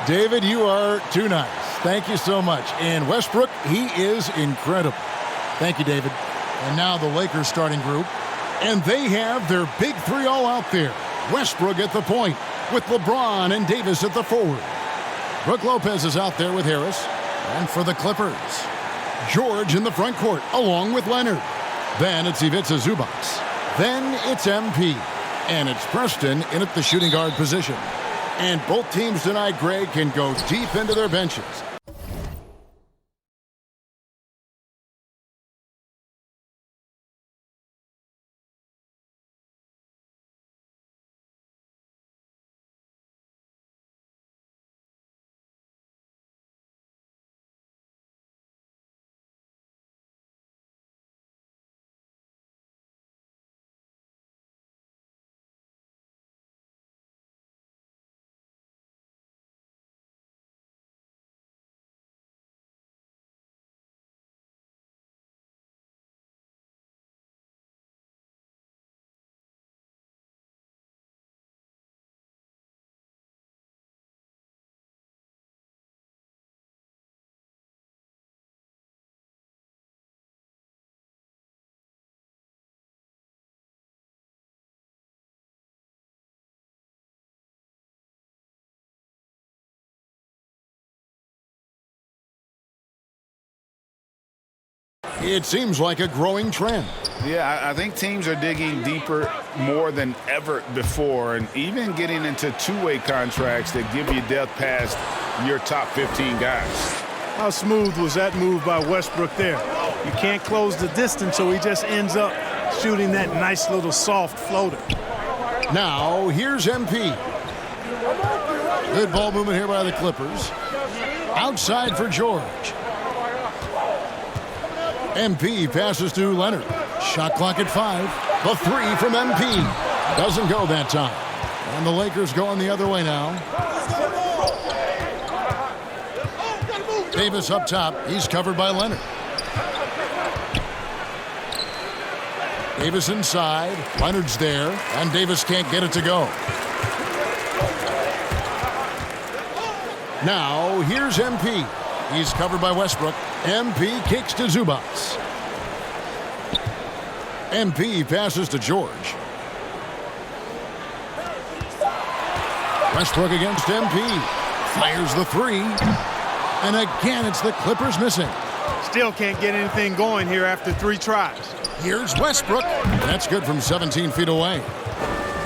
David, you are too nice. Thank you so much. And Westbrook, he is incredible. Thank you, David. And now the Lakers starting group. And they have their big three all out there. Westbrook at the point with LeBron and Davis at the forward. Brook Lopez is out there with Harris. And for the Clippers, George in the front court along with Leonard. Then it's Ivica Zubac. Then it's MP. And it's Preston in at the shooting guard position. And both teams tonight, Greg, can go deep into their benches. It seems like a growing trend. Yeah, I think teams are digging deeper more than ever before, and even getting into two-way contracts that give you depth past your top 15 guys. How smooth was that move by Westbrook there? You can't close the distance, so he just ends up shooting that nice little soft floater. Now, here's MP. Good ball movement here by the Clippers. Outside for George. MP passes to Leonard. Shot clock at 5. The three from MP. Doesn't go that time. And the Lakers going the other way now. Davis up top. He's covered by Leonard. Davis inside. Leonard's there. And Davis can't get it to go. Now, here's MP. He's covered by Westbrook. MP kicks to Zubac. MP passes to George. Westbrook against MP. Fires the three. And again, it's the Clippers missing. Still can't get anything going here after 3 tries. Here's Westbrook. That's good from 17 feet away.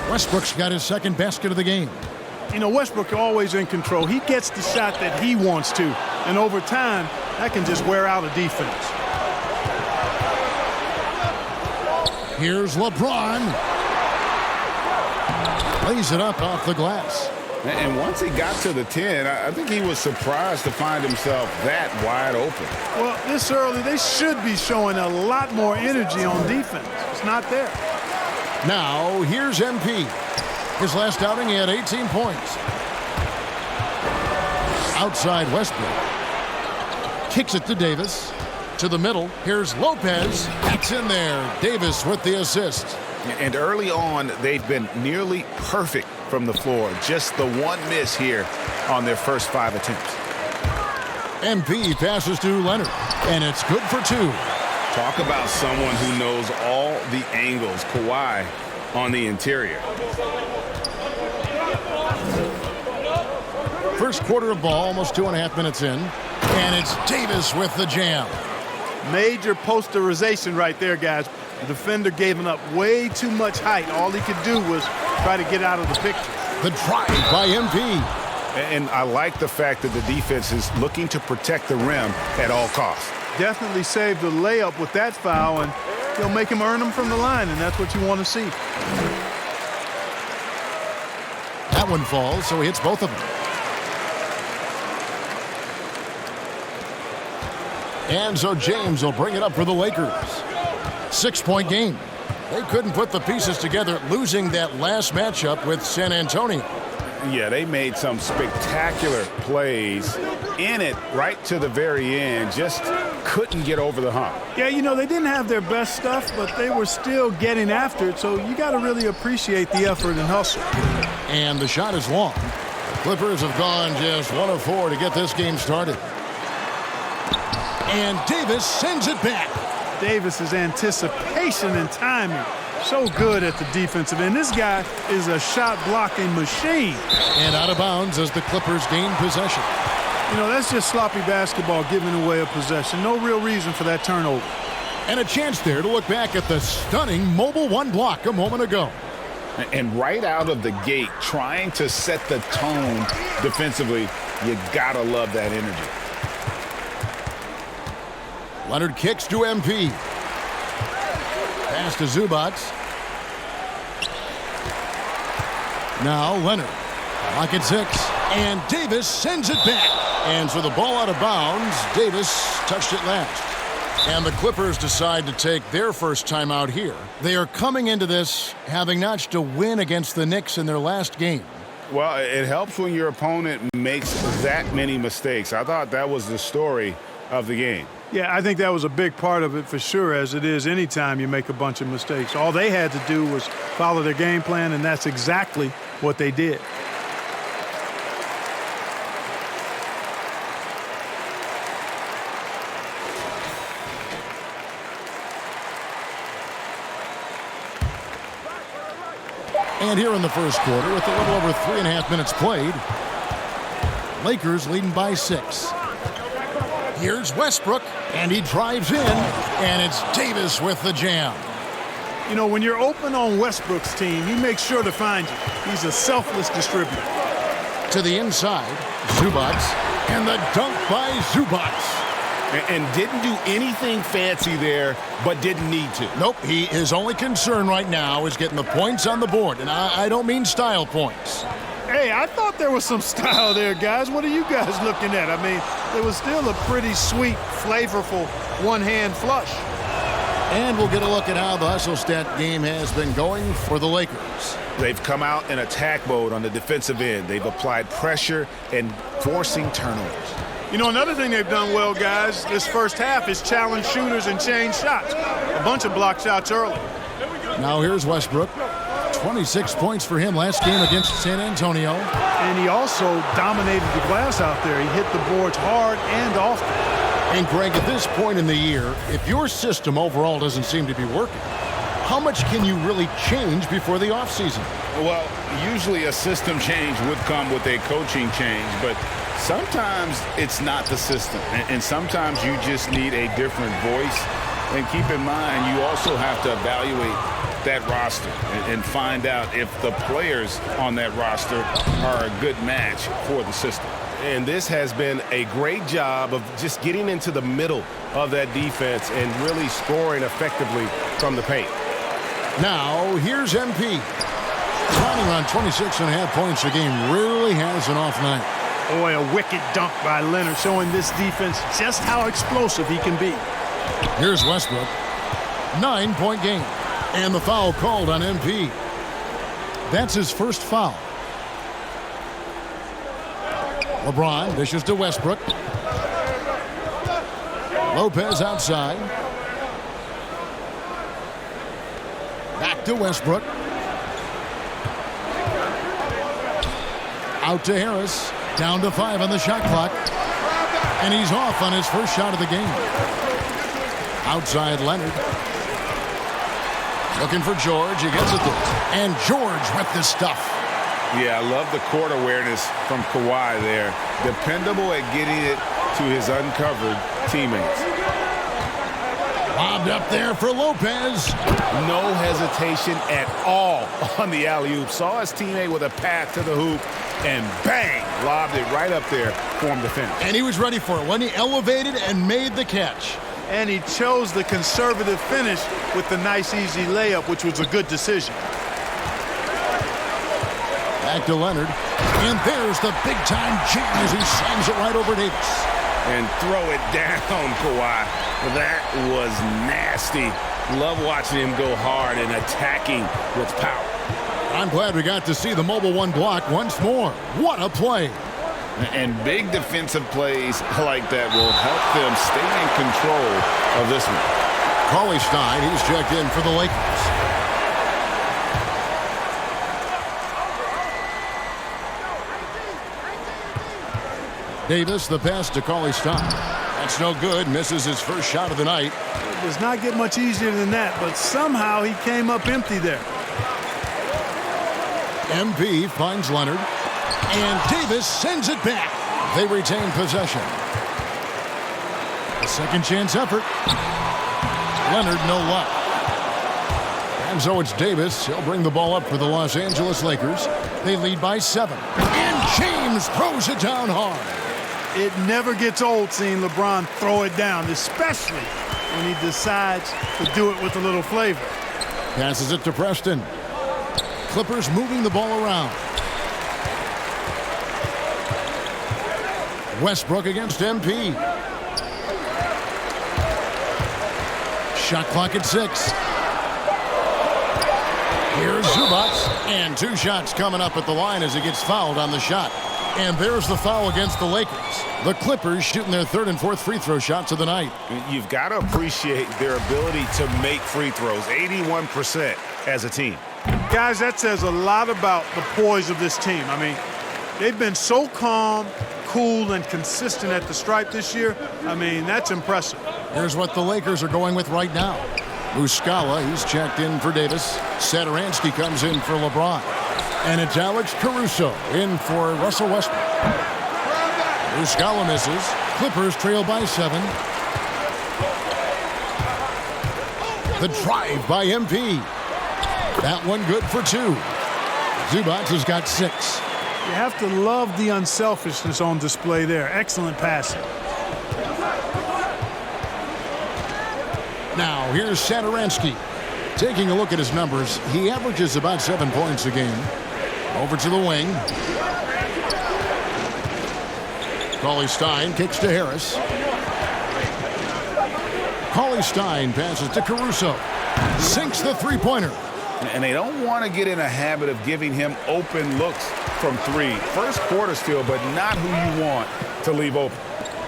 Westbrook's got his second basket of the game. You know, Westbrook always in control. He gets the shot that he wants to. And over time, that can just wear out a defense. Here's LeBron. Lays it up off the glass. And once he got to the 10, I think he was surprised to find himself that wide open. Well, this early, they should be showing a lot more energy on defense. It's not there. Now, here's MP. His last outing, he had 18 points. Outside Westbrook. Kicks it to Davis. To the middle. Here's Lopez. That's in there. Davis with the assist. And early on, they've been nearly perfect from the floor. Just the one miss here on their first 5 attempts. MP passes to Leonard. And it's good for 2. Talk about someone who knows all the angles. Kawhi on the interior. First quarter of ball, almost 2.5 minutes in. And it's Davis with the jam. Major posterization right there, guys. The defender gave him up way too much height. All he could do was try to get out of the picture. The drive by MP. And I like the fact that the defense is looking to protect the rim at all costs. Definitely saved the layup with that foul, and he'll make him earn them from the line, and that's what you want to see. That one falls, so he hits both of them. And so James will bring it up for the Lakers. 6-point game. They couldn't put the pieces together, losing that last matchup with San Antonio. Yeah, they made some spectacular plays in it right to the very end. Just couldn't get over the hump. Yeah, you know, they didn't have their best stuff, but they were still getting after it, so you got to really appreciate the effort and hustle. And the shot is long. The Clippers have gone just 1 of 4 to get this game started. And Davis sends it back. Davis's anticipation and timing, so good at the defensive end. This guy is a shot-blocking machine. And out of bounds as the Clippers gain possession. You know, that's just sloppy basketball, giving away a possession. No real reason for that turnover. And a chance there to look back at the stunning mobile one block a moment ago. And right out of the gate, trying to set the tone defensively, you gotta love that energy. Leonard kicks to MP. Pass to Zubac. Now Leonard. Lock at 6. And Davis sends it back. And so the ball out of bounds. Davis touched it last. And the Clippers decide to take their first time out here. They are coming into this having notched a win against the Knicks in their last game. Well, it helps when your opponent makes that many mistakes. I thought that was the story of the game. Yeah, I think that was a big part of it for sure, as it is anytime you make a bunch of mistakes. All they had to do was follow their game plan, and that's exactly what they did. And here in the first quarter, with a little over 3.5 minutes played, Lakers leading by 6. Here's Westbrook, and he drives in, and it's Davis with the jam. You know, when you're open on Westbrook's team, he makes sure to find you. He's a selfless distributor. To the inside, Zubac, and the dunk by Zubac. And didn't do anything fancy there, but didn't need to. Nope, his only concern right now is getting the points on the board, and I don't mean style points. Hey, I thought there was some style there, guys. What are you guys looking at? I mean, it was still a pretty sweet, flavorful one-hand flush. And we'll get a look at how the hustle stat game has been going for the Lakers. They've come out in attack mode on the defensive end. They've applied pressure and forcing turnovers. You know, another thing they've done well, guys, this first half is challenge shooters and change shots. A bunch of block shots early. Now here's Westbrook. 26 points for him last game against San Antonio. And he also dominated the glass out there. He hit the boards hard and often. And Greg, at this point in the year, if your system overall doesn't seem to be working, how much can you really change before the offseason? Well, usually a system change would come with a coaching change, but sometimes it's not the system. And sometimes you just need a different voice. And keep in mind, you also have to evaluate that roster and find out if the players on that roster are a good match for the system. And this has been a great job of just getting into the middle of that defense and really scoring effectively from the paint. Now, here's MP. Running on 26.5 points a game, really has an off night. Boy, a wicked dunk by Leonard, showing this defense just how explosive he can be. Here's Westbrook. 9-point game. And the foul called on MP. That's his first foul. LeBron dishes to Westbrook. Lopez outside. Back to Westbrook. Out to Harris. Down to 5 on the shot clock. And he's off on his first shot of the game. Outside Leonard. Looking for George. He gets it there. And George with the stuff. Yeah, I love the court awareness from Kawhi there. Dependable at getting it to his uncovered teammates. Bobbed up there for Lopez. No hesitation at all on the alley-oop. Saw his teammate with a path to the hoop, and bang, lobbed it right up there for him to finish. And he was ready for it when he elevated and made the catch. And he chose the conservative finish with the nice, easy layup, which was a good decision. Back to Leonard. And there's the big-time jam as he slams it right over Davis. And throw it down, Kawhi. That was nasty. Love watching him go hard and attacking with power. I'm glad we got to see the mobile one block once more. What a play. And big defensive plays like that will help them stay in control of this one. Cauley Stein, he's checked in for the Lakers. Davis, the pass to Cauley Stein. That's no good. Misses his first shot of the night. It does not get much easier than that, but somehow he came up empty there. MP finds Leonard. And Davis sends it back. They retain possession. A second chance effort. Leonard, no luck. And so it's Davis. He'll bring the ball up for the Los Angeles Lakers. They lead by 7. And James throws it down hard. It never gets old seeing LeBron throw it down, especially when he decides to do it with a little flavor. Passes it to Preston. Clippers moving the ball around. Westbrook against MP. Shot clock at 6. Here's Zubac. And 2 shots coming up at the line as he gets fouled on the shot. And there's the foul against the Lakers. The Clippers shooting their 3rd and 4th free throw shots of the night. You've got to appreciate their ability to make free throws, 81% as a team. Guys, that says a lot about the poise of this team. I mean, they've been so calm, cool, and consistent at the stripe this year. I mean, that's impressive. Here's what the Lakers are going with right now. Muscala, he's checked in for Davis. Satoransky comes in for LeBron. And it's Alex Caruso in for Russell Westbrook. Muscala misses. Clippers trail by 7. The drive by MP. That one good for 2. Zubac has got 6. You have to love the unselfishness on display there. Excellent passing. Now, here's Satoransky. Taking a look at his numbers, he averages about 7 points a game. Over to the wing. Cauley Stein kicks to Harris. Cauley Stein passes to Caruso. Sinks the three-pointer. And they don't want to get in a habit of giving him open looks from 3. First quarter still, but not who you want to leave open.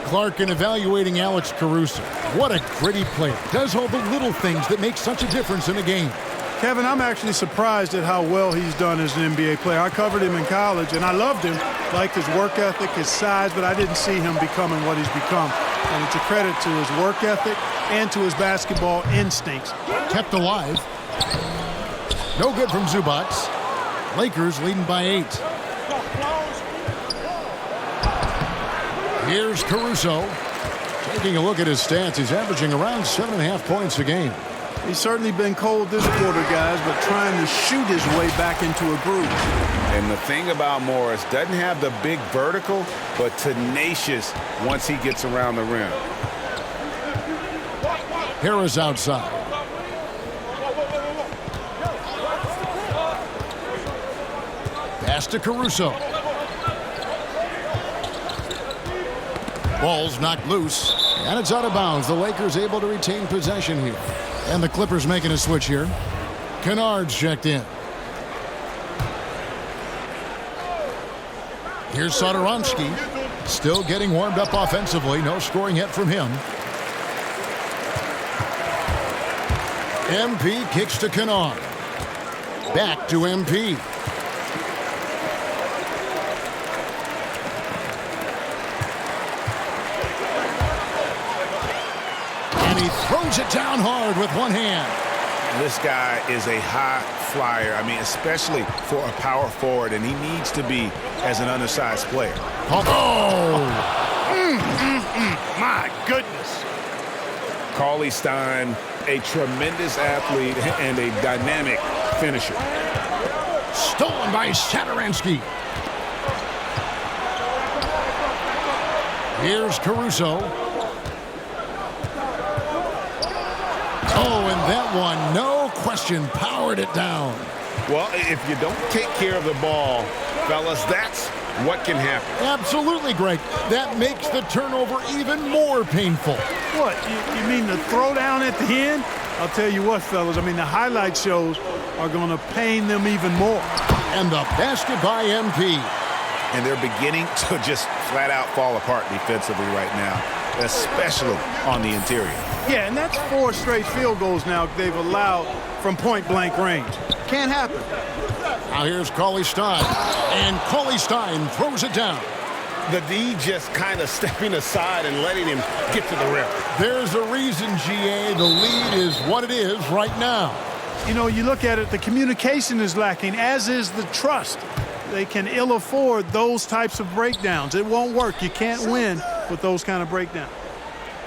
Clark in evaluating Alex Caruso. What a gritty player. Does all the little things that make such a difference in a game. Kevin, I'm actually surprised at how well he's done as an NBA player. I covered him in college, and I loved him. Liked his work ethic, his size, but I didn't see him becoming what he's become. And it's a credit to his work ethic and to his basketball instincts. Kept alive. No good from Zubac. Lakers leading by 8. Here's Caruso. Taking a look at his stats, he's averaging around 7.5 points a game. He's certainly been cold this quarter, guys, but trying to shoot his way back into a groove. And the thing about Morris, doesn't have the big vertical, but tenacious once he gets around the rim. Harris outside. Pass to Caruso. Ball's knocked loose, and it's out of bounds. The Lakers able to retain possession here. And the Clippers making a switch here. Kennard's checked in. Here's Satoransky. Still getting warmed up offensively. No scoring yet from him. MP kicks to Kennard. Back to MP. And he throws it down hard with one hand. This guy is a high flyer. I mean, especially for a power forward, and he needs to be as an undersized player. Oh! My goodness. Cauley Stein, a tremendous athlete and a dynamic finisher. Stolen by Satoransky. Here's Caruso. Oh, and that one, no question, powered it down. Well, if you don't take care of the ball, fellas, that's what can happen. Absolutely, Greg. That makes the turnover even more painful. What, you mean the throwdown at the end? I'll tell you what, fellas, I mean, the highlight shows are going to pain them even more. And the basket by MP. and they're beginning to just flat out fall apart defensively right now, especially on the interior. Yeah, and that's 4 straight field goals now they've allowed from point-blank range. Can't happen. Now here's Cauley Stein, and Cauley Stein throws it down. The D just kind of stepping aside and letting him get to the rim. There's a reason, GA, the lead is what it is right now. You know, you look at it, the communication is lacking, as is the trust. They can ill afford those types of breakdowns. It won't work. You can't win with those kind of breakdowns.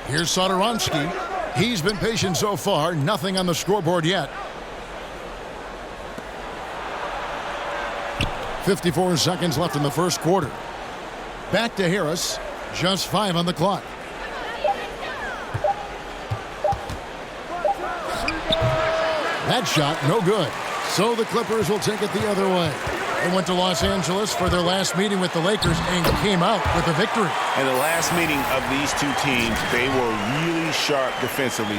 Here's Satoransky. He's been patient so far. Nothing on the scoreboard yet. 54 seconds left in the first quarter. Back to Harris. Just 5 on the clock. That shot, no good. So the Clippers will take it the other way. They went to Los Angeles for their last meeting with the Lakers and came out with a victory. In the last meeting of these two teams, they were really sharp defensively.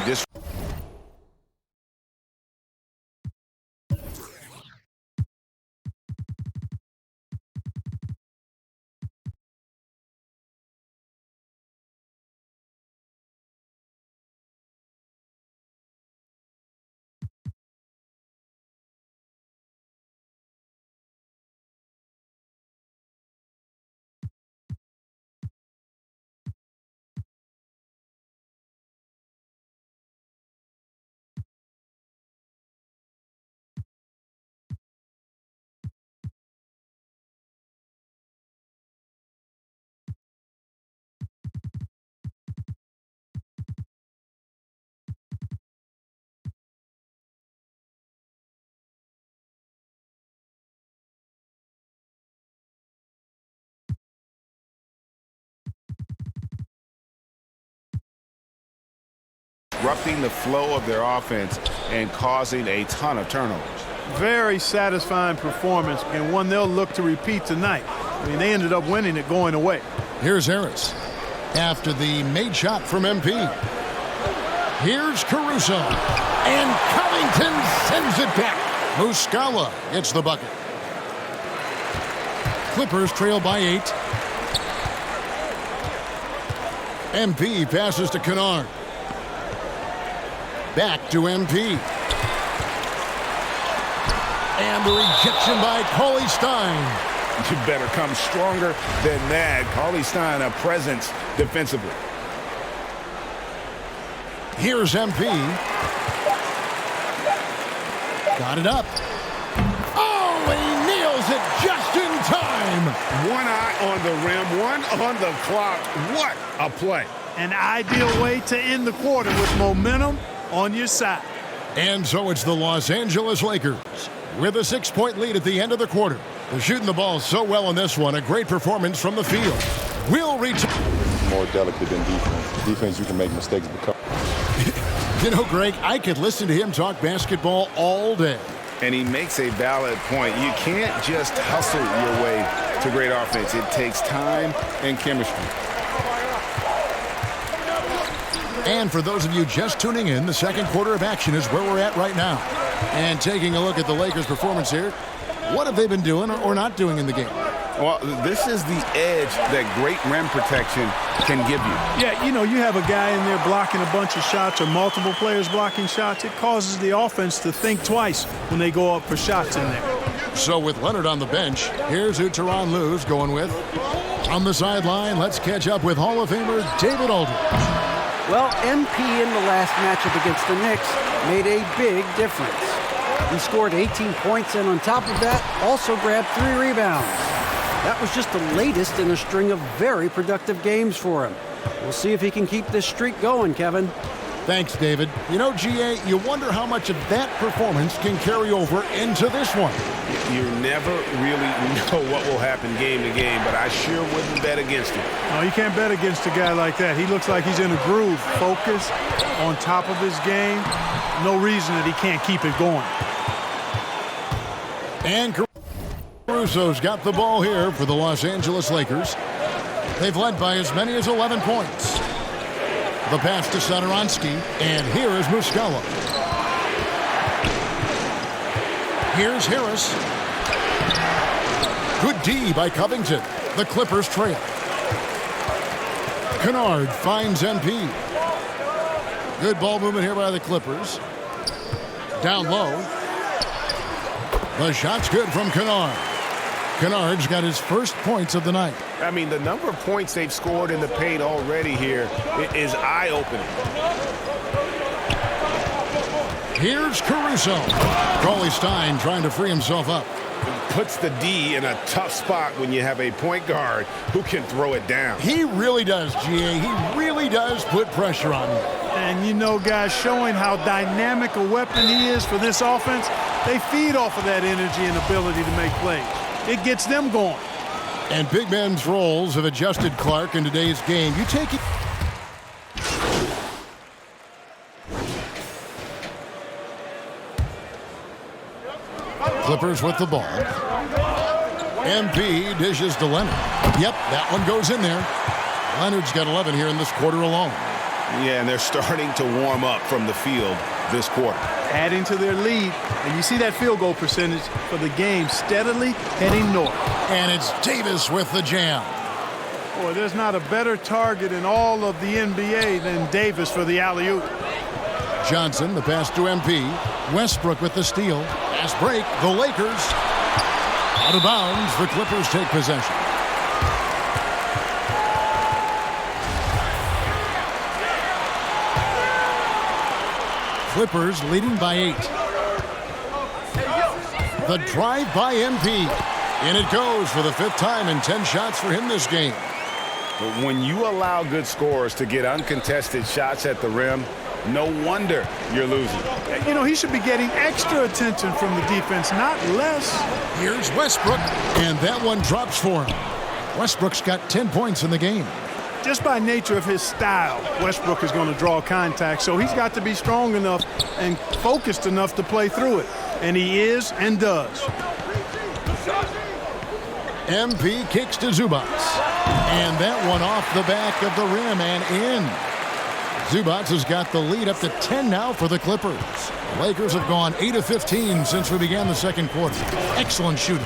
Disrupting the flow of their offense and causing a ton of turnovers. Very satisfying performance, and one they'll look to repeat tonight. I mean, they ended up winning it going away. Here's Harris after the made shot from MP. Here's Caruso, and Covington sends it back. Muscala gets the bucket. Clippers trail by 8. MP passes to Kennard. Back to MP. And the rejection by Cauley Stein. You better come stronger than that. Cauley Stein, a presence defensively. Here's MP. Got it up. Oh, he nails it just in time. One eye on the rim, one on the clock. What a play. An ideal way to end the quarter with momentum on your side. And so it's the Los Angeles Lakers with a 6-point lead at the end of the quarter. They're shooting the ball so well in this one. A great performance from the field. We'll reach. More delicate than defense. Defense, you can make mistakes because. You know, Greg, I could listen to him talk basketball all day. And he makes a valid point. You can't just hustle your way to great offense. It takes time and chemistry. And for those of you just tuning in, the second quarter of action is where we're at right now. And taking a look at the Lakers' performance here, what have they been doing or not doing in the game? Well, this is the edge that great rim protection can give you. Yeah, you know, you have a guy in there blocking a bunch of shots or multiple players blocking shots. It causes the offense to think twice when they go up for shots in there. So with Leonard on the bench, here's who Tyronn Lue's going with. On the sideline, let's catch up with Hall of Famer David Aldridge. Well, MP in the last matchup against the Knicks made a big difference. He scored 18 points and on top of that, also grabbed 3 rebounds. That was just the latest in a string of very productive games for him. We'll see if he can keep this streak going, Kevin. Thanks, David. You know, GA, you wonder how much of that performance can carry over into this one. You never really know what will happen game to game, but I sure wouldn't bet against him. No, you can't bet against a guy like that. He looks like he's in a groove, focused, on top of his game. No reason that he can't keep it going. And Caruso's got the ball here for the Los Angeles Lakers. They've led by as many as 11 points. The pass to Satoransky, and here is Muscala. Here's Harris. Good D by Covington. The Clippers trail. Kennard finds MP. Good ball movement here by the Clippers. Down low. The shot's good from Kennard. Kennard's got his first points of the night. I mean, the number of points they've scored in the paint already here is eye-opening. Here's Caruso. Cauley Stein trying to free himself up. Puts the D in a tough spot when you have a point guard who can throw it down. He really does, GA. He really does put pressure on him. And you know, guys, showing how dynamic a weapon he is for this offense, they feed off of that energy and ability to make plays. It gets them going. And big men's roles have adjusted, Clark, in today's game. You take it. Clippers with the ball. MP dishes to Leonard. Yep, that one goes in there. Leonard's got 11 here in this quarter alone. Yeah, and they're starting to warm up from the field this quarter. Adding to their lead, and you see that field goal percentage for the game steadily heading north. And it's Davis with the jam. Boy, there's not a better target in all of the NBA than Davis for the alley-oop. Johnson, the pass to MP. Westbrook with the steal. Fast break, the Lakers. Out of bounds, the Clippers take possession. Clippers leading by 8. The drive by MP. And it goes for the 5th time in 10 shots for him this game. But when you allow good scorers to get uncontested shots at the rim, no wonder you're losing. You know, he should be getting extra attention from the defense, not less. Here's Westbrook, and that one drops for him. Westbrook's got 10 points in the game. Just by nature of his style, Westbrook is going to draw contact, so he's got to be strong enough and focused enough to play through it. And he is and does. MP kicks to Zubac. And that one off the back of the rim and in. Zubac has got the lead up to 10 now for the Clippers. The Lakers have gone 8 of 15 since we began the second quarter. Excellent shooting.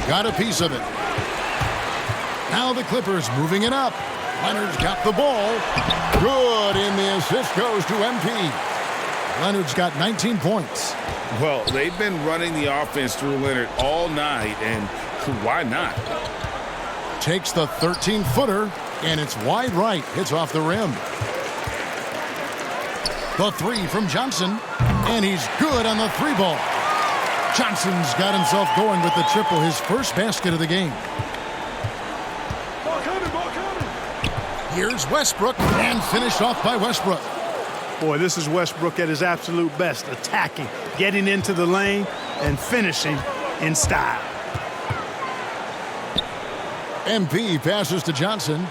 Got a piece of it. Now the Clippers moving it up. Leonard's got the ball. Good, and the assist goes to MP. Leonard's got 19 points. Well, they've been running the offense through Leonard all night, and why not? Takes the 13-footer, and it's wide right. Hits off the rim. The 3 from Johnson, and he's good on the 3-ball. Johnson's got himself going with the triple, his first basket of the game. Here's Westbrook, and finished off by Westbrook. Boy, this is Westbrook at his absolute best, attacking, getting into the lane, and finishing in style. MP passes to Johnson.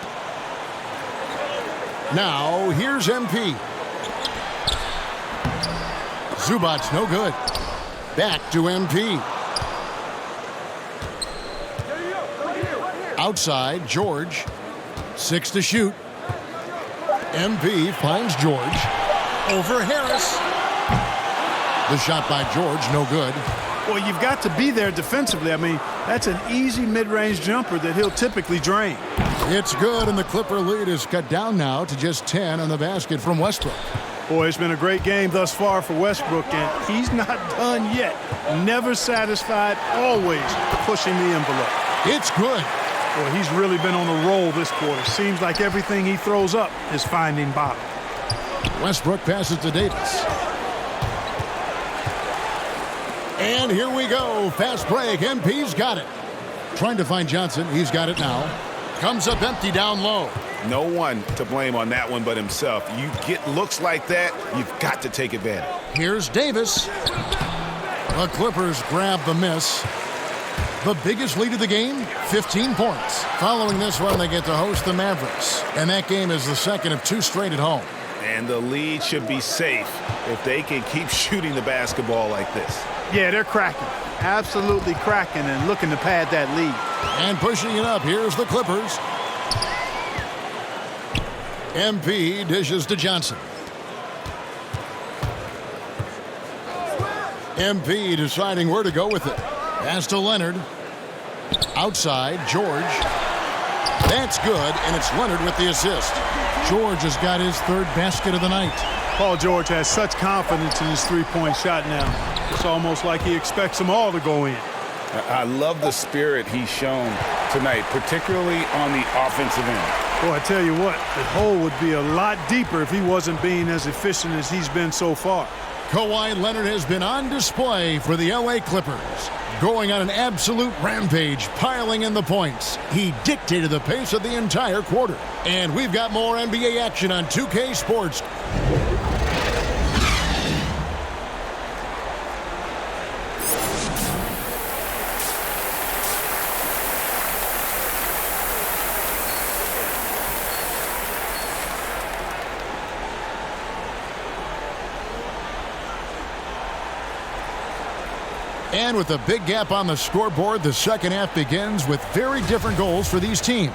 Now, here's MP. Zubac, no good. Back to MP. Outside, George. 6 to shoot. MP finds George. Over Harris. The shot by George, no good. Well, you've got to be there defensively. I mean, that's an easy mid-range jumper that he'll typically drain. It's good, and the Clipper lead is cut down now to just 10 on the basket from Westbrook. Boy, it's been a great game thus far for Westbrook, and he's not done yet. Never satisfied, always pushing the envelope. It's good. Boy, he's really been on a roll this quarter. Seems like everything he throws up is finding bottom. Westbrook passes to Davis. And here we go. Fast break. MP's got it. Trying to find Johnson. He's got it now. Comes up empty down low. No one to blame on that one but himself. You get looks like that, you've got to take advantage. Here's Davis. The Clippers grab the miss. The biggest lead of the game, 15 points. Following this one, they get to host the Mavericks. And that game is the second of 2 straight at home. And the lead should be safe if they can keep shooting the basketball like this. Yeah, they're cracking. Absolutely cracking and looking to pad that lead. And pushing it up, here's the Clippers. MP dishes to Johnson. MP deciding where to go with it. Pass to Leonard. Outside, George. That's good, and it's Leonard with the assist. George has got his third basket of the night. Paul George has such confidence in his three-point shot now. It's almost like he expects them all to go in. I love the spirit he's shown tonight, particularly on the offensive end. Boy, I tell you what, the hole would be a lot deeper if he wasn't being as efficient as he's been so far. Kawhi Leonard has been on display for the LA Clippers, going on an absolute rampage, piling in the points. He dictated the pace of the entire quarter. And we've got more NBA action on 2K Sports. And with a big gap on the scoreboard, the second half begins with very different goals for these teams.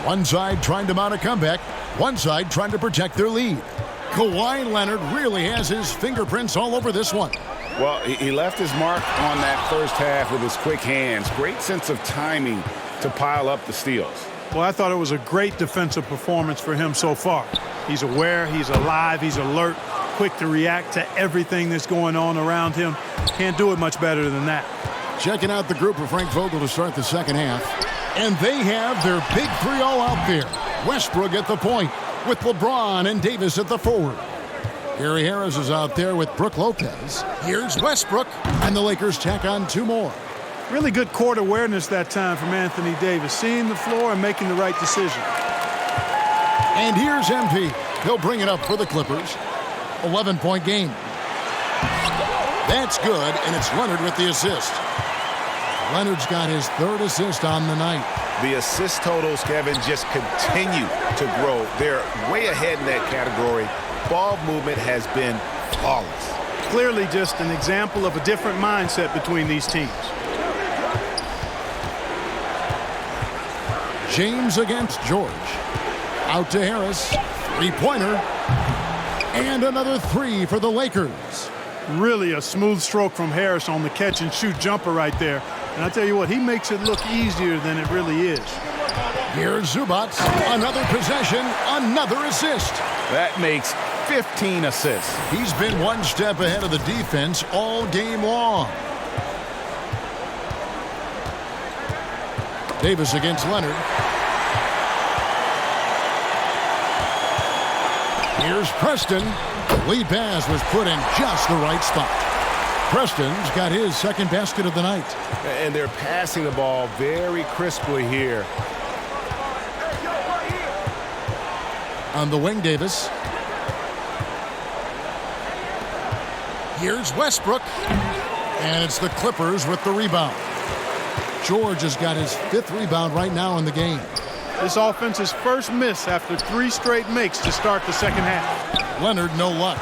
One side trying to mount a comeback, one side trying to protect their lead. Kawhi Leonard really has his fingerprints all over this one. Well, he left his mark on that first half with his quick hands. Great sense of timing to pile up the steals. Well, I thought it was a great defensive performance for him so far. He's aware, he's alive, he's alert, quick to react to everything that's going on around him. Can't do it much better than that. Checking out the group of Frank Vogel to start the second half. And they have their big three all out there. Westbrook at the point with LeBron and Davis at the forward. Gary Harris is out there with Brook Lopez. Here's Westbrook, and the Lakers tack on two more. Really good court awareness that time from Anthony Davis, seeing the floor and making the right decision. And here's MP. He'll bring it up for the Clippers. 11-point game. That's good, and it's Leonard with the assist. Leonard's got his third assist on the night. The assist totals, Kevin, just continue to grow. They're way ahead in that category. Ball movement has been flawless. Clearly just an example of a different mindset between these teams. James against George. Out to Harris. Three-pointer. And another three for the Lakers. Really a smooth stroke from Harris on the catch-and-shoot jumper right there. And I tell you what, he makes it look easier than it really is. Here's Zubac. Another possession, another assist. That makes 15 assists. He's been one step ahead of the defense all game long. Davis against Leonard. Here's Preston. Lead pass was put in just the right spot. Preston's got his second basket of the night. And they're passing the ball very crisply here. On the wing, Davis. Here's Westbrook. And it's the Clippers with the rebound. George has got his fifth rebound right now in the game. This offense's first miss after 3 straight makes to start the second half. Leonard, no luck.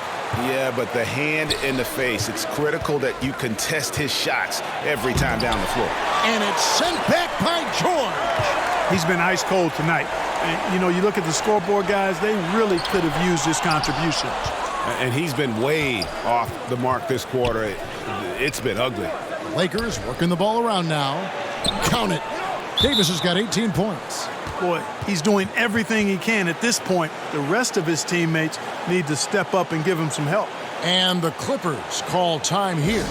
Yeah, but the hand in the face, it's critical that you contest his shots every time down the floor. And it's sent back by George. He's been ice cold tonight. And, you know, you look at the scoreboard, guys, they really could have used his contributions. And he's been way off the mark this quarter. It's been ugly. Lakers working the ball around now. Count it. Davis has got 18 points. Boy, he's doing everything he can at this point. The rest of his teammates need to step up and give him some help. And the Clippers call time here.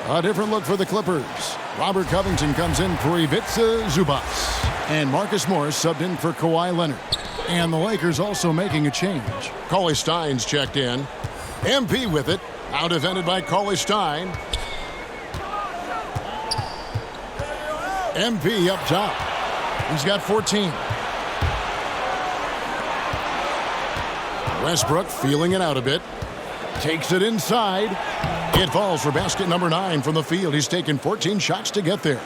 A different look for the Clippers. Robert Covington comes in for Ivica Zubac. And Marcus Morris subbed in for Kawhi Leonard. And the Lakers also making a change. Cauley Stein's checked in. MP with it. Out defended by Cauley Stein. MP up top. He's got 14. Westbrook feeling it out a bit. Takes it inside. It falls for basket number 9 from the field. He's taken 14 shots to get there.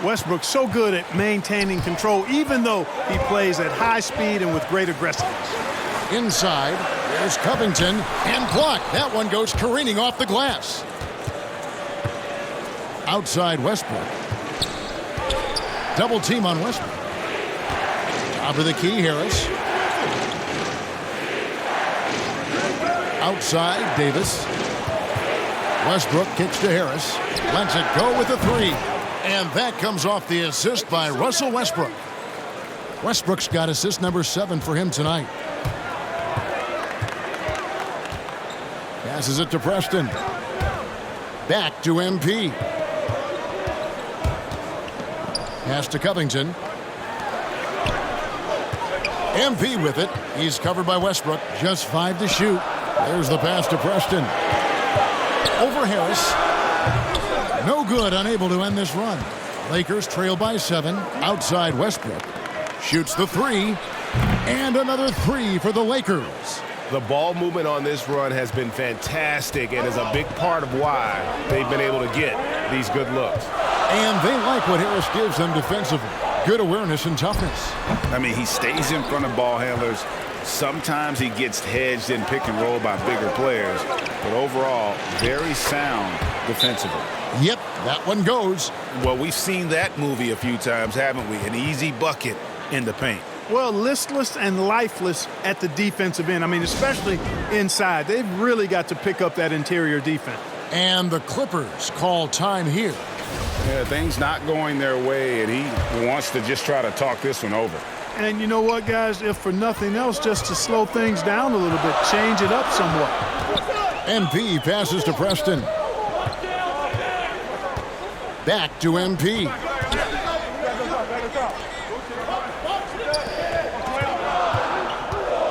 Westbrook's so good at maintaining control, even though he plays at high speed and with great aggressiveness. Inside, there's Covington, and blocked. That one goes careening off the glass. Outside Westbrook. Double team on Westbrook. Top of the key, Harris. Outside, Davis. Westbrook kicks to Harris. Lets it go with a 3. And that comes off the assist by Russell Westbrook. Westbrook's got assist number 7 for him tonight. Passes it to Preston. Back to MP. Pass to Covington. MP with it. He's covered by Westbrook. Just 5 to shoot. There's the pass to Preston. Over Harris. No good, unable to end this run. Lakers trail by 7. Outside Westbrook. Shoots the 3. And another 3 for the Lakers. The ball movement on this run has been fantastic and is a big part of why they've been able to get these good looks. And they like what Harris gives them defensively. Good awareness and toughness. I mean, he stays in front of ball handlers. Sometimes he gets hedged in pick and roll by bigger players. But overall, very sound defensively. Yep, that one goes. Well, we've seen that movie a few times, haven't we? An easy bucket in the paint. Well, listless and lifeless at the defensive end. I mean, especially inside. They've really got to pick up that interior defense. And the Clippers call time here. Yeah, things not going their way, and he wants to just try to talk this one over. And you know what, guys? If for nothing else, just to slow things down a little bit, change it up somewhat. MP passes to Preston. Back to MP.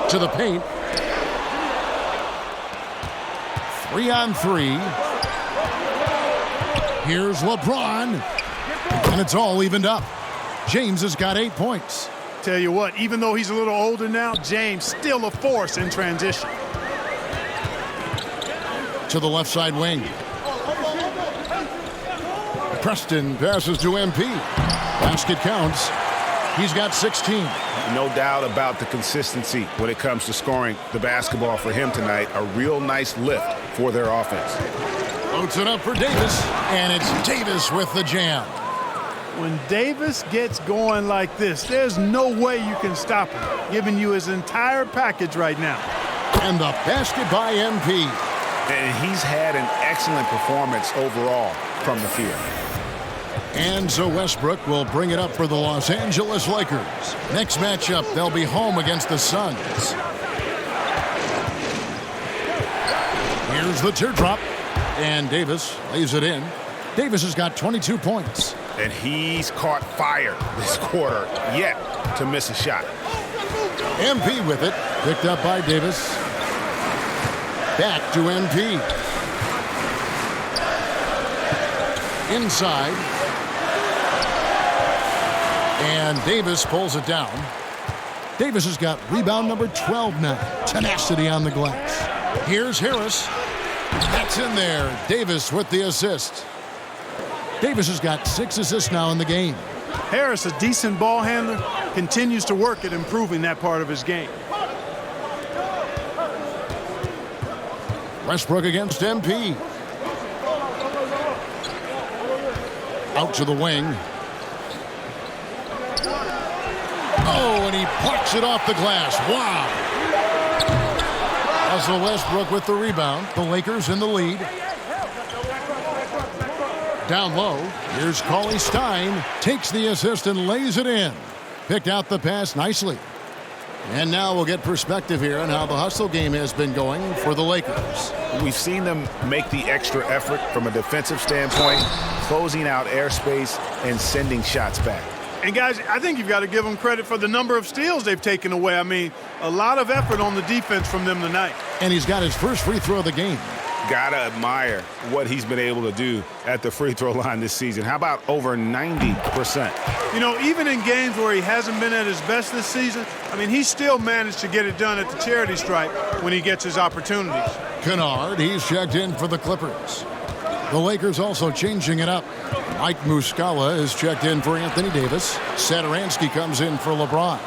To the paint. 3-on-3. Here's LeBron. And it's all evened up. James has got 8 points. Tell you what, even though he's a little older now, James still a force in transition. To the left side wing. Preston passes to MP. Basket counts. He's got 16. No doubt about the consistency when it comes to scoring the basketball for him tonight. A real nice lift for their offense. Floats it up for Davis, and it's Davis with the jam. When Davis gets going like this, there's no way you can stop him, giving you his entire package right now. And the basket by MP. And he's had an excellent performance overall from the field. And so Westbrook will bring it up for the Los Angeles Lakers. Next matchup, they'll be home against the Suns. Here's the teardrop. And Davis lays it in. Davis has got 22 points. And he's caught fire this quarter yet to miss a shot. MP with it. Picked up by Davis. Back to MP. Inside. And Davis pulls it down. Davis has got rebound number 12 now. Tenacity on the glass. Here's Harris. That's in there. Davis with the assist. Davis has got 6 assists now in the game. Harris, a decent ball handler, continues to work at improving that part of his game. Westbrook against MP. Out to the wing. Oh, and he plucks it off the glass. Wow. Russell Westbrook with the rebound. The Lakers in the lead. Down low, here's Cauley Stein. Takes the assist and lays it in. Picked out the pass nicely. And now we'll get perspective here on how the hustle game has been going for the Lakers. We've seen them make the extra effort from a defensive standpoint, closing out airspace and sending shots back. And, guys, I think you've got to give them credit for the number of steals they've taken away. I mean, a lot of effort on the defense from them tonight. And he's got his first free throw of the game. Gotta admire what he's been able to do at the free throw line this season. How about over 90%? You know, even in games where he hasn't been at his best this season, I mean, he still managed to get it done at the charity stripe when he gets his opportunities. Kennard, he's checked in for the Clippers. The Lakers also changing it up. Mike Muscala is checked in for Anthony Davis. Satoransky comes in for LeBron.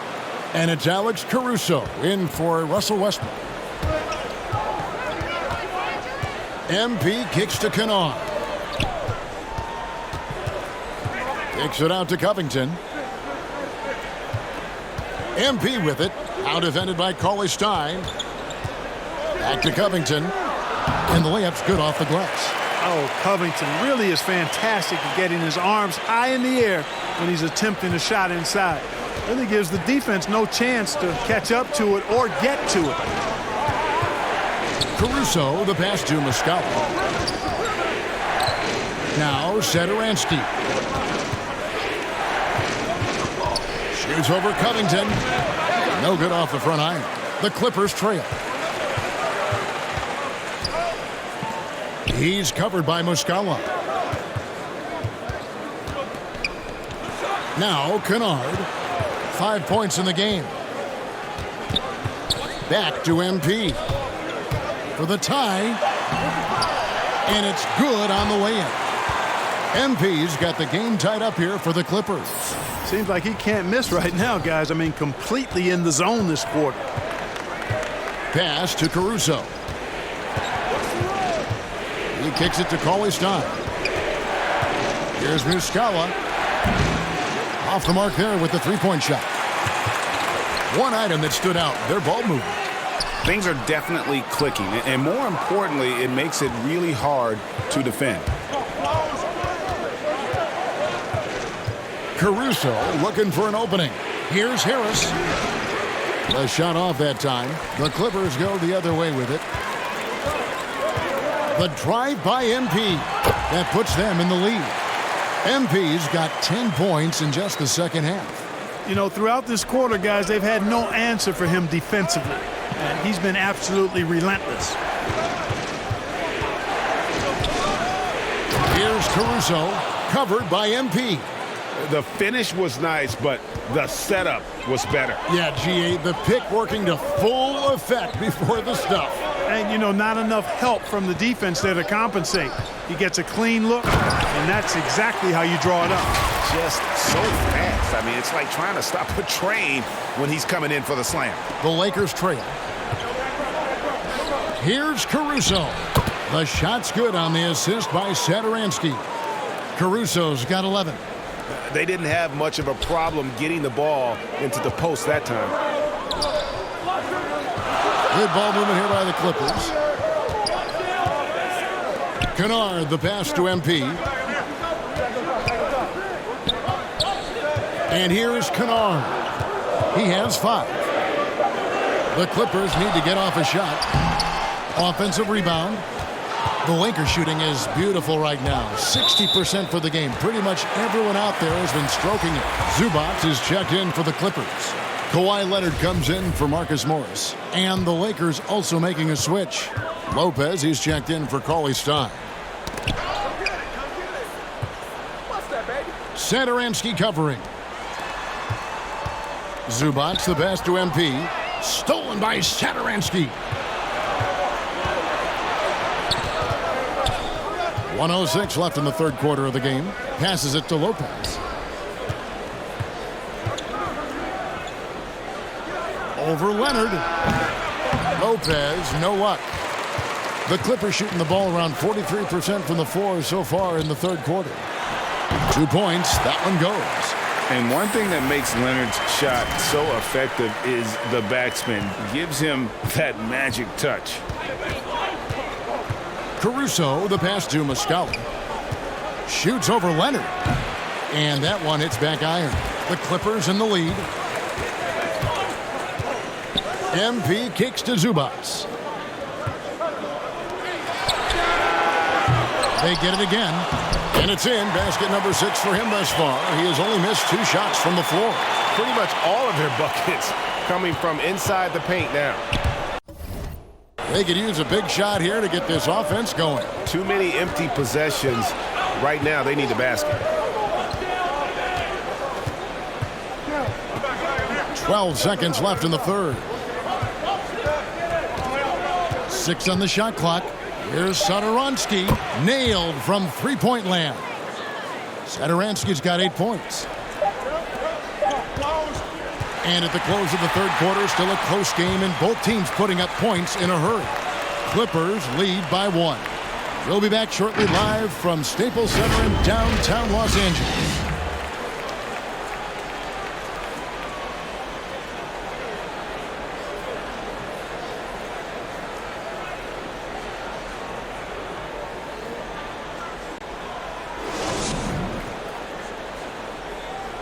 And it's Alex Caruso in for Russell Westbrook. MP kicks to Kennard. Kicks it out to Covington. MP with it. Out defended by Cauley Stein. Back to Covington. And the layup's good off the glass. Oh, Covington really is fantastic at getting his arms high in the air when he's attempting a shot inside. Really gives the defense no chance to catch up to it or get to it. Caruso, the pass to Muscala. Now Satoransky. Shoots over Covington. No good off the front iron. The Clippers trail. He's covered by Muscala. Now Kennard. 5 points in the game. Back to MP. For the tie, and it's good on the way in. MP's got the game tied up here for the Clippers. Seems like he can't miss right now, guys. I mean, completely in the zone this quarter. Pass to Caruso. He kicks it to Cauley Stein. Here's Muscala. Off the mark there with the three-point shot. One item that stood out, their ball movement. Things are definitely clicking, and more importantly, it makes it really hard to defend. Caruso looking for an opening. Here's Harris. The shot off that time. The Clippers go the other way with it. The drive by MP. That puts them in the lead. MP's got 10 points in just the second half. You know, throughout this quarter, guys, they've had no answer for him defensively. And he's been absolutely relentless. Here's Caruso, covered by MP. The finish was nice, but the setup was better. Yeah, GA, the pick working to full effect before the stuff. And, you know, not enough help from the defense there to compensate. He gets a clean look, and that's exactly how you draw it up. Just so fast. I mean, it's like trying to stop a train when he's coming in for the slam. The Lakers trail. Here's Caruso. The shot's good on the assist by Satoransky. Caruso's got 11. They didn't have much of a problem getting the ball into the post that time. Good ball movement here by the Clippers. Kennard, the pass to MP. And here's Kennard. He has 5. The Clippers need to get off a shot. Offensive rebound. The Lakers shooting is beautiful right now. 60% for the game. Pretty much everyone out there has been stroking it. Zubac is checked in for the Clippers. Kawhi Leonard comes in for Marcus Morris. And the Lakers also making a switch. Lopez, he's checked in for Cauley Stein. Satoransky covering. Zubac, the pass to MP. Stolen by Satoransky. 1:06 left in the third quarter of the game. Passes it to Lopez. Over Leonard. Lopez, no luck. The Clippers shooting the ball around 43% from the floor so far in the third quarter. 2 points, that one goes. And one thing that makes Leonard's shot so effective is the backspin. Gives him that magic touch. Caruso, the pass to Muscala. Shoots over Leonard. And that one hits back iron. The Clippers in the lead. MP kicks to Zubac. They get it again. And it's in. Basket number 6 for him thus far. He has only missed 2 shots from the floor. Pretty much all of their buckets coming from inside the paint now. They could use a big shot here to get this offense going. Too many empty possessions. Right now, they need the basket. 12 seconds left in the third. 6 on the shot clock. Here's Satoransky, nailed from three-point land. Satoransky's got 8 points. And at the close of the third quarter, still a close game, and both teams putting up points in a hurry. Clippers lead by 1. We'll be back shortly live from Staples Center in downtown Los Angeles.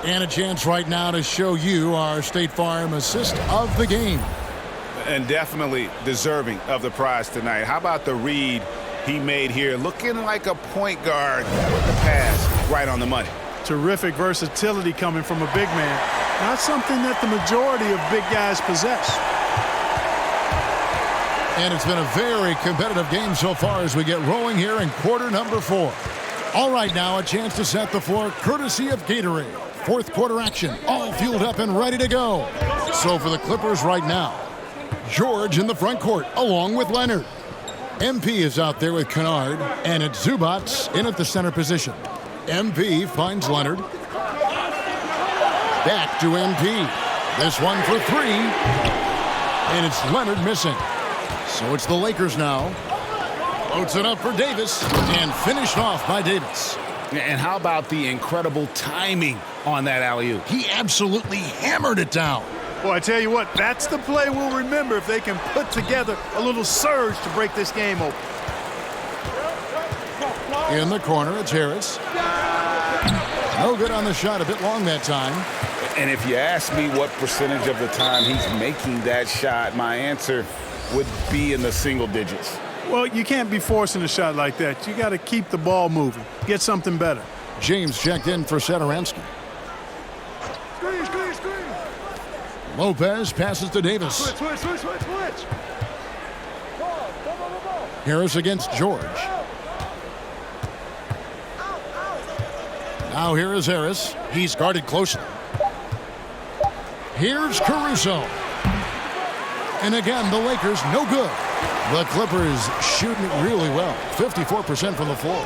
And a chance right now to show you our State Farm assist of the game. And definitely deserving of the prize tonight. How about the read he made here? Looking like a point guard with the pass right on the money. Terrific versatility coming from a big man. Not something that the majority of big guys possess. And it's been a very competitive game so far as we get rolling here in quarter number 4. All right, now a chance to set the floor courtesy of Gatorade. Fourth quarter action, all fueled up and ready to go. So for the Clippers right now, George in the front court along with Leonard. MP is out there with Kennard, and it's Zubac in at the center position. MP finds Leonard. Back to MP. This one for 3. And it's Leonard missing. So it's the Lakers now. Loads it up for Davis and finished off by Davis. And how about the incredible timing on that alley-oop? He absolutely hammered it down. Boy, I tell you what, that's the play we'll remember if they can put together a little surge to break this game open. In the corner, it's Harris. No good on the shot, a bit long that time. And if you ask me what percentage of the time he's making that shot, my answer would be in the single digits. Well, you can't be forcing a shot like that. You got to keep the ball moving. Get something better. James checked in for Satoransky. Lopez passes to Davis. Switch. Harris against George. Now here is Harris. He's guarded closely. Here's Caruso. And again, the Lakers no good. The Clippers shooting it really well. 54% from the floor.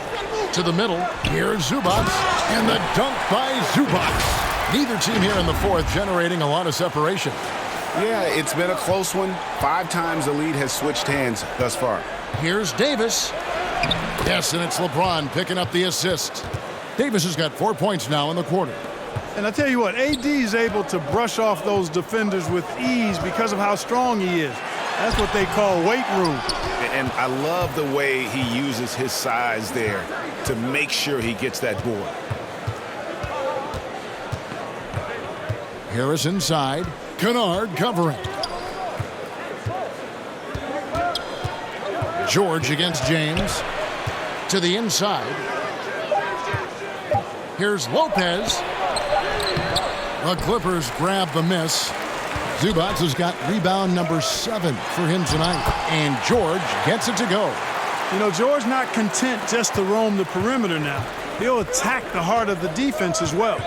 To the middle, here's Zubac. And the dunk by Zubac. Neither team here in the fourth generating a lot of separation. Yeah, it's been a close one. 5 times the lead has switched hands thus far. Here's Davis. Yes, and it's LeBron picking up the assist. Davis has got 4 points now in the quarter. And I tell you what, AD is able to brush off those defenders with ease because of how strong he is. That's what they call weight room. And I love the way he uses his size there to make sure he gets that board. Harris inside. Kennard covering. George against James. To the inside. Here's Lopez. The Clippers grab the miss. Zubac has got rebound number 7 for him tonight. And George gets it to go. You know, George not content just to roam the perimeter now. He'll attack the heart of the defense as well.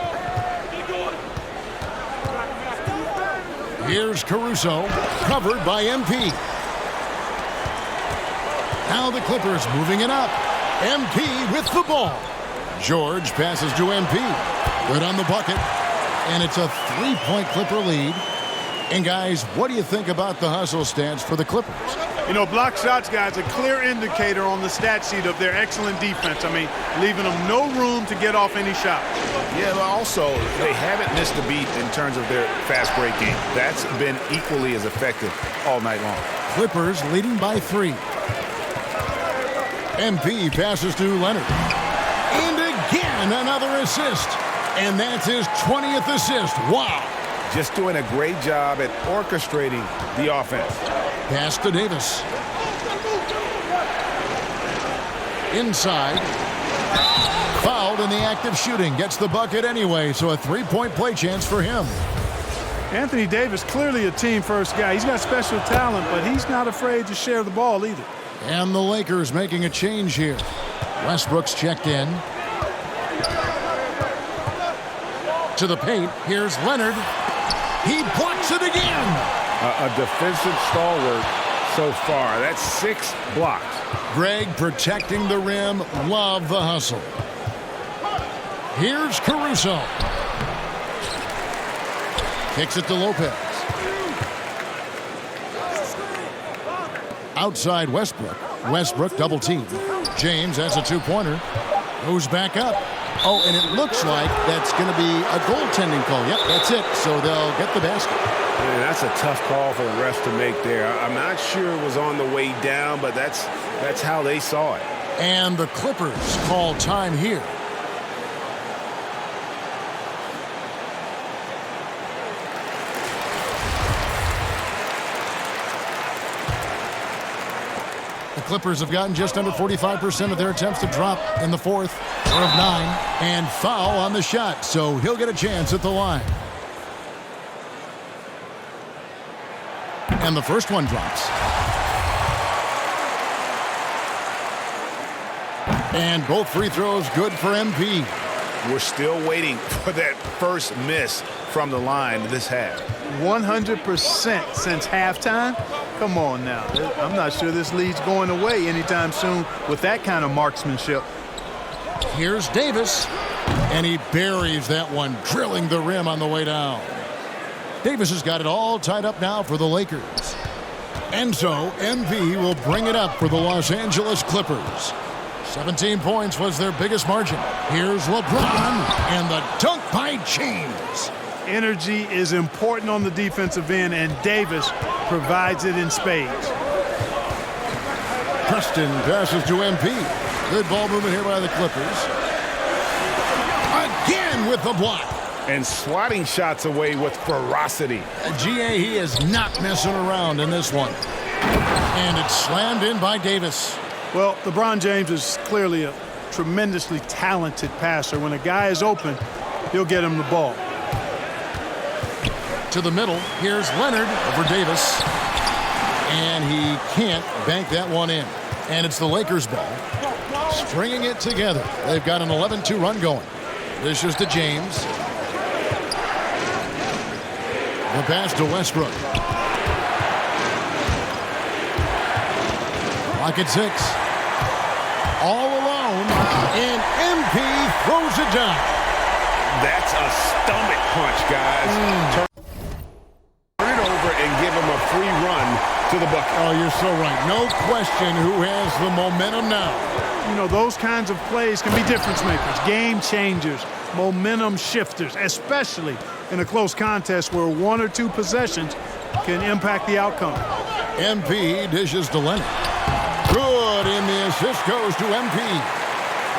Here's Caruso, covered by MP. Now the Clippers moving it up. MP with the ball. George passes to MP. Good on the bucket. And it's a 3-point Clipper lead. And guys, what do you think about the hustle stance for the Clippers? You know, block shots, guys, a clear indicator on the stat sheet of their excellent defense. I mean, leaving them no room to get off any shots. Yeah, but also, they haven't missed a beat in terms of their fast break game. That's been equally as effective all night long. Clippers leading by 3. MP passes to Leonard. And again, another assist. And that's his 20th assist. Wow. Just doing a great job at orchestrating the offense. Pass to Davis. Inside. Fouled in the act of shooting. Gets the bucket anyway, so a 3-point play chance for him. Anthony Davis, clearly a team-first guy. He's got special talent, but he's not afraid to share the ball either. And the Lakers making a change here. Westbrook's checked in. To the paint. Here's Leonard. He blocks it again. A defensive stalwart so far. That's 6 blocks. Greg protecting the rim. Love the hustle. Here's Caruso. Kicks it to Lopez. Outside Westbrook. Westbrook double team. James has a 2-pointer. Goes back up. Oh, and it looks like that's going to be a goaltending call. Yep, that's it. So they'll get the basket. Man, that's a tough call for the refs to make there. I'm not sure it was on the way down, but that's how they saw it. And the Clippers call time here. The Clippers have gotten just under 45% of their attempts to drop in the fourth. 4 of 9. And foul on the shot, so he'll get a chance at the line. And the first one drops. And both free throws good for MP. We're still waiting for that first miss from the line this half. 100% since halftime? Come on now. I'm not sure this lead's going away anytime soon with that kind of marksmanship. Here's Davis. And he buries that one, drilling the rim on the way down. Davis has got it all tied up now for the Lakers. And so MV will bring it up for the Los Angeles Clippers. 17 points was their biggest margin. Here's LeBron and the dunk by James. Energy is important on the defensive end, and Davis provides it in spades. Preston passes to MP. Good ball movement here by the Clippers. Again with the block. And swatting shots away with ferocity. GA, he is not messing around in this one. And it's slammed in by Davis. Well, LeBron James is clearly a tremendously talented passer. When a guy is open, he'll get him the ball. To the middle, here's Leonard over Davis. And he can't bank that one in. And it's the Lakers' ball. Stringing it together. They've got an 11-2 run going. This is to James. The pass to Westbrook. Clock at 6. All alone. And MP throws it down. That's a stomach punch, guys. Turn it over and give him a free run to the bucket. Oh, you're so right. No question who has the momentum now. You know, those kinds of plays can be difference makers, game changers, momentum shifters, especially in a close contest where 1 or 2 possessions can impact the outcome. MP dishes to Leonard. Good, and the assist goes to MP.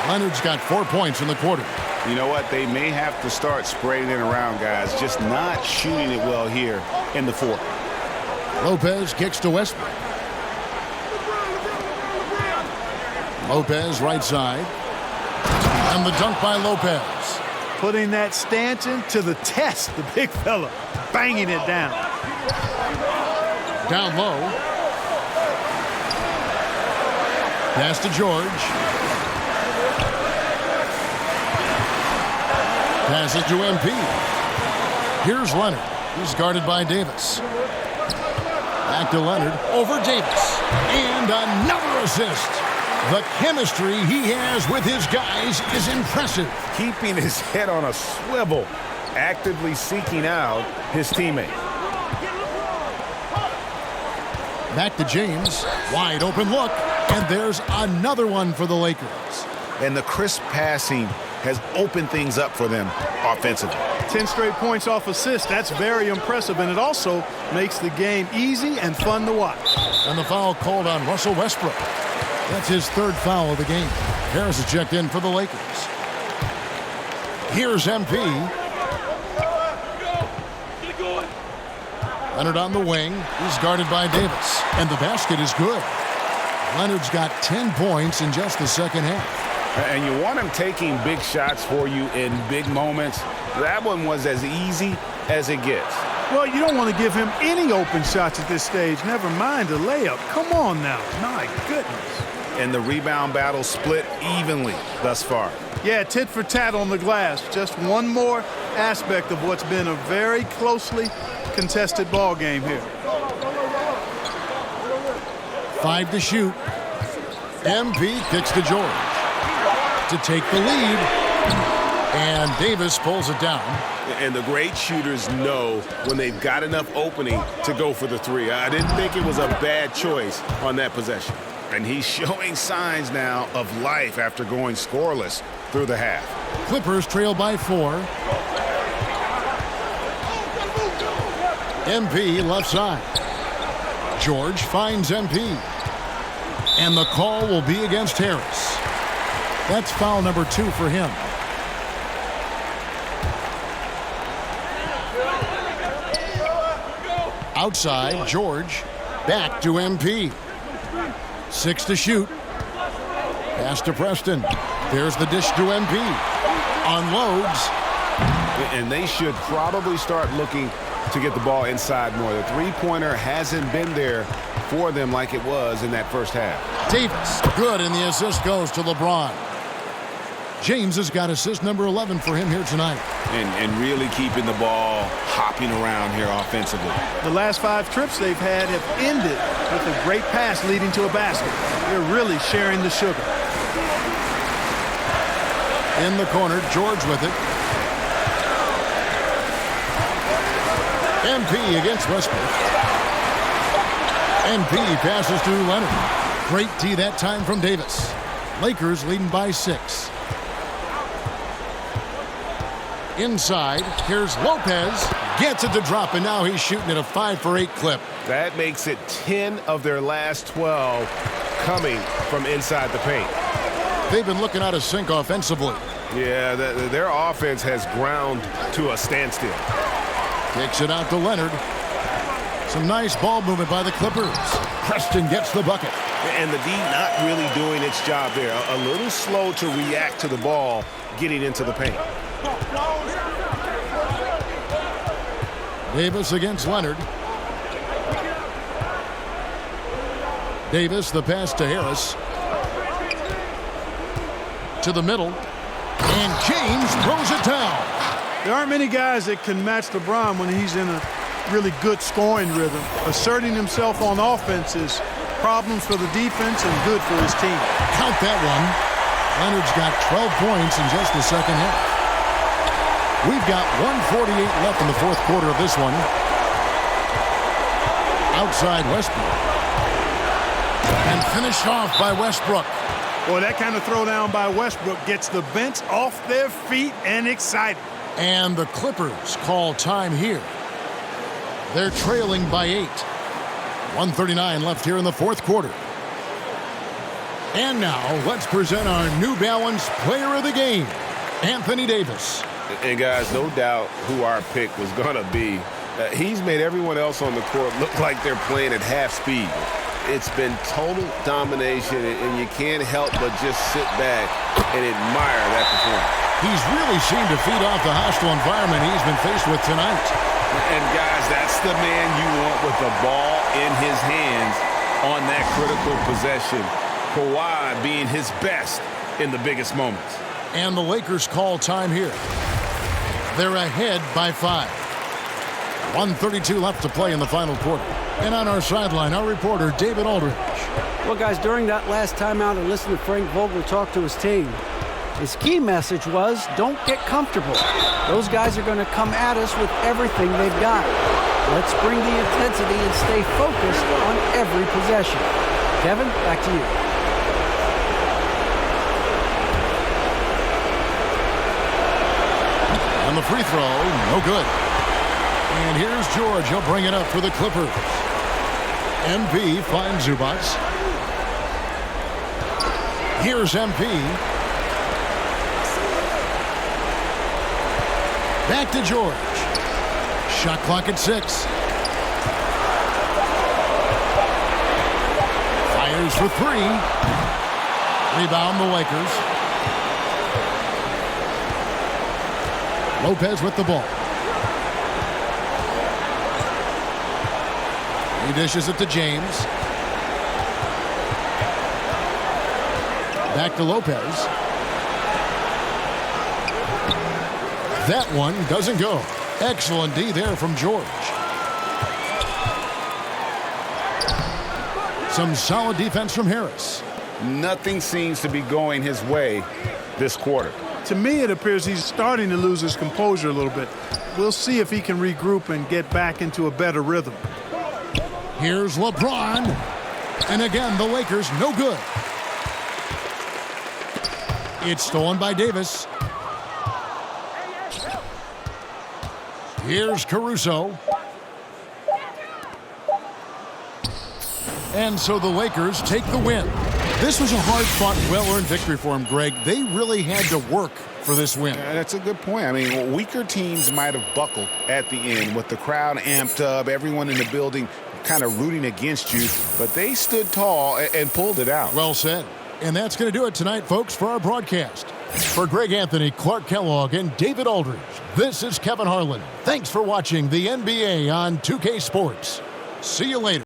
Leonard's got 4 points in the quarter. You know what? They may have to start spraying it around, guys. Just not shooting it well here in the fourth. Lopez kicks to Westbrook. Lopez right side. And the dunk by Lopez. Putting that stanchion to the test, the big fella, banging it down. Down low. Pass to George. Passes to MP. Here's Leonard. He's guarded by Davis. Back to Leonard. Over Davis. And another assist. The chemistry he has with his guys is impressive. Keeping his head on a swivel, actively seeking out his teammate. Back to James. Wide open look. And there's another one for the Lakers. And the crisp passing has opened things up for them offensively. 10 straight points off assists. That's very impressive, and it also makes the game easy and fun to watch. And the foul called on Russell Westbrook. That's his third foul of the game. Harris is checked in for the Lakers. Here's MP. Leonard on the wing. He's guarded by Davis. And the basket is good. Leonard's got 10 points in just the second half. And you want him taking big shots for you in big moments. That one was as easy as it gets. Well, you don't want to give him any open shots at this stage. Never mind a layup. Come on now. My goodness. And the rebound battle split evenly thus far. Yeah, tit for tat on the glass. Just one more aspect of what's been a very closely contested ball game here. 5 to shoot. MP kicks to George to take the lead. And Davis pulls it down. And the great shooters know when they've got enough opening to go for the three. I didn't think it was a bad choice on that possession. And he's showing signs now of life after going scoreless through the half. Clippers trail by 4. MP left side. George finds MP. And the call will be against Harris. That's foul number 2 for him. Outside, George. Back to MP. 6 to shoot. Pass to Preston. There's the dish to MP. Unloads. And they should probably start looking to get the ball inside more. The three-pointer hasn't been there for them like it was in that first half. Davis, good, and the assist goes to LeBron. James has got assist number 11 for him here tonight. And really keeping the ball hopping around here offensively. The last 5 trips they've had have ended with a great pass leading to a basket. They're really sharing the sugar. In the corner, George with it. MP against Westbrook. MP passes to Leonard. Great D that time from Davis. Lakers leading by 6. Inside, here's Lopez. Gets it to drop, and now he's shooting at a 5 for 8 clip. That makes it 10 of their last 12 coming from inside the paint. They've been looking out of sync offensively. Yeah, their offense has ground to a standstill. Kicks it out to Leonard. Some nice ball movement by the Clippers. Preston gets the bucket. And the D not really doing its job there. A little slow to react to the ball getting into the paint. Davis against Leonard. Davis, the pass to Harris. To the middle. And James throws it down. There aren't many guys that can match LeBron when he's in a really good scoring rhythm. Asserting himself on offense is problems for the defense and good for his team. Count that one. Leonard's got 12 points in just the second half. We've got 1:48 left in the fourth quarter of this one. Outside Westbrook. And finished off by Westbrook. Boy, that kind of throwdown by Westbrook gets the bench off their feet and excited. And the Clippers call time here. They're trailing by 8. 1:39 left here in the fourth quarter. And now let's present our New Balance Player of the Game, Anthony Davis. And guys, no doubt who our pick was going to be. He's made everyone else on the court look like they're playing at half speed. It's been total domination, and you can't help but just sit back and admire that performance. He's really seemed to feed off the hostile environment he's been faced with tonight. And guys, that's the man you want with the ball in his hands on that critical possession. Kawhi being his best in the biggest moments. And the Lakers call time here. They're ahead by 5. 1:32 left to play in the final quarter. And on our sideline, our reporter, David Aldridge. Well, guys, during that last timeout, I listened to Frank Vogel talk to his team. His key message was, don't get comfortable. Those guys are going to come at us with everything they've got. Let's bring the intensity and stay focused on every possession. Kevin, back to you. And the free throw, no good. And here's George. He'll bring it up for the Clippers. MP finds Zubac. Here's MP. Back to George. Shot clock at 6. Fires for 3. Rebound the Lakers. Lopez with the ball. He dishes it to James. Back to Lopez. That one doesn't go. Excellent D there from George. Some solid defense from Harris. Nothing seems to be going his way this quarter. To me, it appears he's starting to lose his composure a little bit. We'll see if he can regroup and get back into a better rhythm. Here's LeBron. And again, the Lakers no good. It's stolen by Davis. Here's Caruso. And so the Lakers take the win. This was a hard-fought, well-earned victory for them, Greg. They really had to work for this win. That's a good point. I mean, weaker teams might have buckled at the end with the crowd amped up, everyone in the building kind of rooting against you, but they stood tall and pulled it out. Well said. And that's going to do it tonight, folks, for our broadcast. For Greg Anthony, Clark Kellogg, and David Aldridge, this is Kevin Harlan. Thanks for watching the NBA on 2K Sports. See you later.